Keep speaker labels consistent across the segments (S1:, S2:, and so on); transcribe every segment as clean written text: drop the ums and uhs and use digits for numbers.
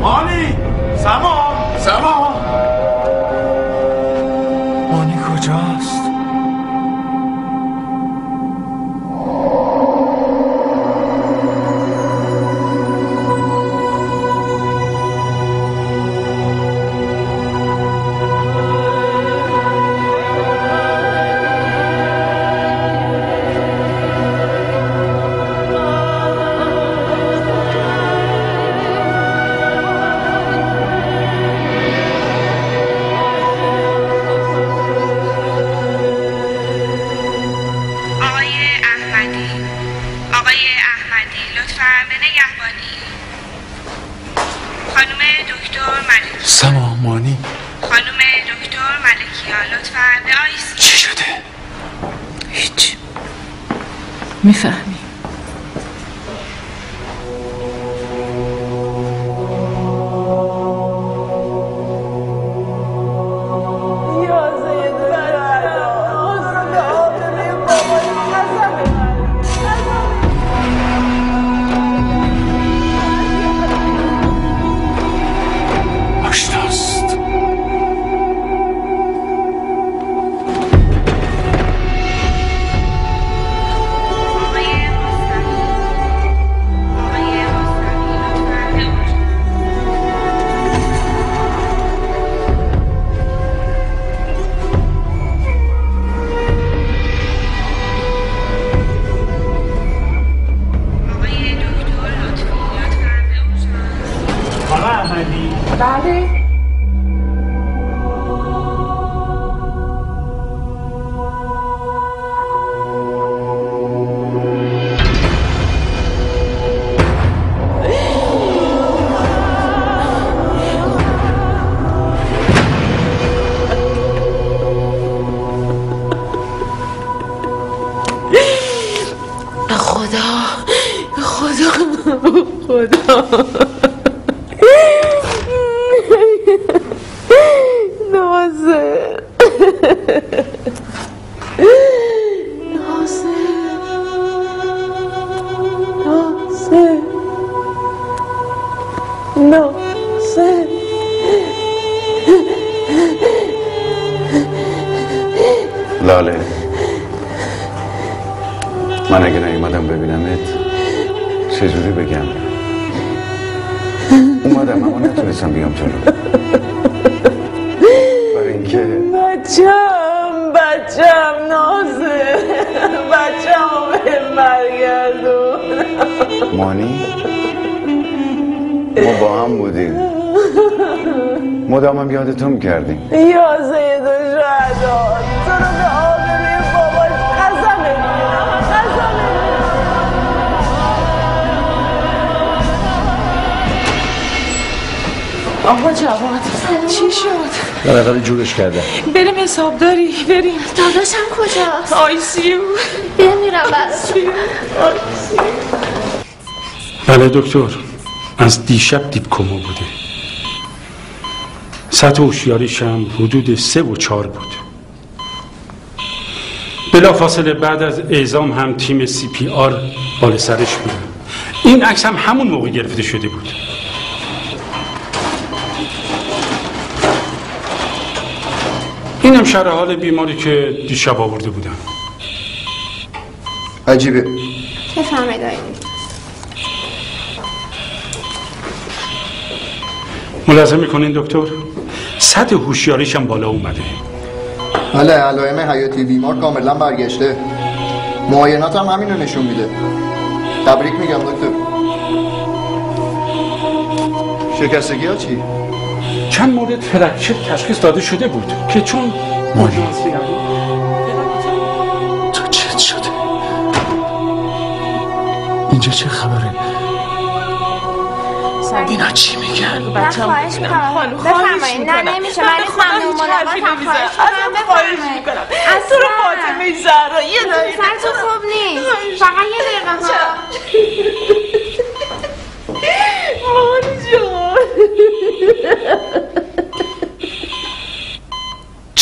S1: مانی سما مانی کجاست؟ سما مانی
S2: خانم دکتر ملکیا لطفاً به آیسی.
S1: چی شده؟
S3: هیچ میفهمی.
S4: لاله من اگه نیومدم ببینمت چجوری بگم؟ اومدم اما نتونستم بیام جلو برای اینکه
S5: بچم نازه بچم به مرگردون
S4: مانی ما با هم بودیم مدامم یادتون میکردیم
S5: یا زید و شهداد تو رو به آبروی باباش قسم میگیرم آقا جواد چی شد؟
S1: بالاخره جورش کرده.
S5: بریم حسابداری بریم.
S6: داداشم کجاست؟
S5: آیسیو
S6: بمیرم بس.
S7: بله دکتر از دیشب دیپ کما بوده. سطح هوشیاریش هم حدود 3 و 4 بود. بلافاصله بعد از اعزام هم تیم CPR بالا سرش بود. این عکس هم همون موقع گرفته شده بود. اینم شرح حال بیماری که دیشب آورده بودن.
S4: عجیبه.
S6: بفرمایید آقای.
S7: ملاحظه میکنین دکتر؟ سطح هوشیاریش هم بالا اومده.
S8: بله علائم حیاتی بیمار کاملا برگشته. معاینات هم همینو نشون میده. تبریک میگم دکتر. شکستگی ها چی؟
S7: چند مورد فرکچر تشخیص داده شده بود که چون
S4: مانی تو چت شده؟ اینجا چه خبره؟ اینا چی میگن؟
S6: من خواهش میکنم بفرمایید. نه نمیشه من نیست ممنون ملاقاتم خواهش میکنم
S5: از تو رو فاطمه زهرا یه دقیقه
S6: سرتون خوب نیست فقط یه دقیقه ها
S5: مانی جان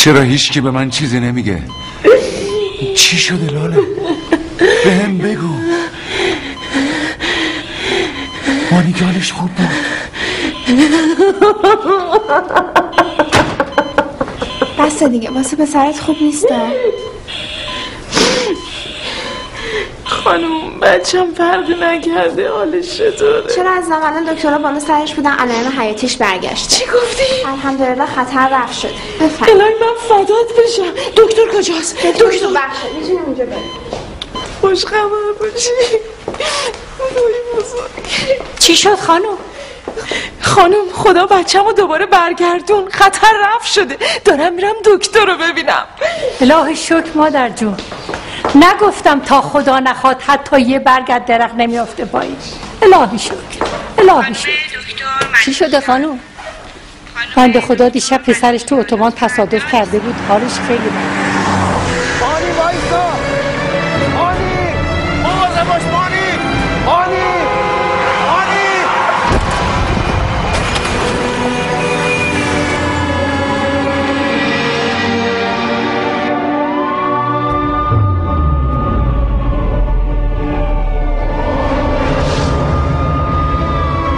S1: چرا هیچکی به من چیزی نمیگه؟ چی شده لاله؟ به هم بگو. مانی حالش خوب بود؟
S6: بس دیگه واسه پسرت خوب نیسته.
S5: خانم بچم فرقی نکرده، حالش چطوره؟
S6: چرا از زمان دکترها بالا سرش بودن علائم حیاتیش برگشت.
S5: چی گفتی؟
S6: الحمدلله خطر رفت شد. بفرمایید.
S5: الهی من فدات بشم. دکتر کجاست؟
S6: دکتر بخشه میتونیم اونجا بریم.
S5: خوش خبر باشی. خدای بزرگ.
S3: چی شد
S5: خانم خدا بچه‌مو دوباره برگردون، خطر رفت شده، دارم میرم دکتر رو ببینم.
S3: الهی شکر مادر جون، نگفتم تا خدا نخواد حتی یه برگ از درخت نمیافته پایین. الهی شکر، الهی شکر. چی شده خانم؟ بنده خدا دیشب پسرش تو اتوبان تصادف کرده بود، حالش خیلی بد.
S8: مانی وایسا، مانی مواظب باش، مانی.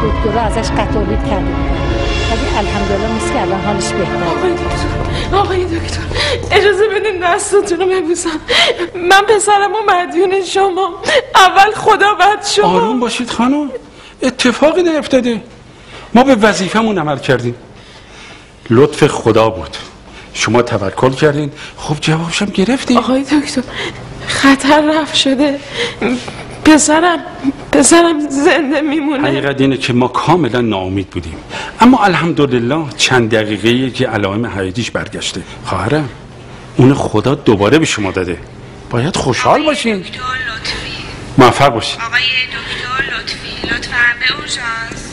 S3: دکتر ازش قطع‌الید کرده بود، ولی الحمدلله نیست که الان حالش بهتره.
S5: آقای دکتر اجازه بدین دستتون رو ببوسم. من پسرم و مدیون شما، اول خدا بعد شما.
S7: آروم باشید خانم، اتفاقی نیفتاده، ما به وظیفمون عمل کردیم، لطف خدا بود، شما توکل کردین، خب جوابشم گرفتین.
S5: آقای دکتر خطر رفت شده، پسرم زنده میمونه.
S7: حقیقت اینه که ما کاملا ناامید بودیم، اما الحمدلله چند دقیقه‌ای که علائم حیاتیش برگشته. خواهرم اون خدا دوباره به شما داده، باید خوشحال باشین. موفق باشین.
S2: آقای دکتر لطفی لطفاً به اورژانس.